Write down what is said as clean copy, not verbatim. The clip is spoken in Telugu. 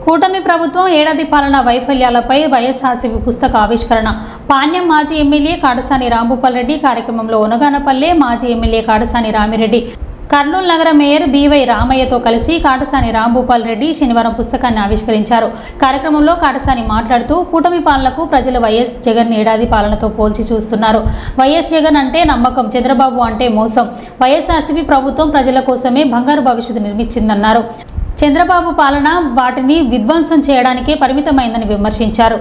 కూటమి ప్రభుత్వం ఏడాది పాలన వైఫల్యాలపై వైఎస్ఆర్సీపీ పుస్తక ఆవిష్కరణ. పాణ్యం మాజీ ఎమ్మెల్యే కాడసాని రాంభూపాల్ రెడ్డి కార్యక్రమంలో ఒనగానపల్లె మాజీ ఎమ్మెల్యే కాడసాని రామిరెడ్డి, కర్నూలు నగర మేయర్ బీవై రామయ్యతో కలిసి కాడసాని రాంభూపాల్ రెడ్డి శనివారం పుస్తకాన్ని ఆవిష్కరించారు. కార్యక్రమంలో కాడసాని మాట్లాడుతూ కూటమి పాలనకు ప్రజలు వైఎస్ జగన్ ఏడాది పాలనతో పోల్చి చూస్తున్నారు. వైఎస్ జగన్ అంటే నమ్మకం, చంద్రబాబు అంటే మోసం. వైఎస్ఆర్సీపీ ప్రభుత్వం ప్రజల కోసమే బంగారు భవిష్యత్తు నిర్మించిందన్నారు. చంద్రబాబు పాలన వాటిని విధ్వంసం చేయడానికే పరిమితమైందని విమర్శించారు.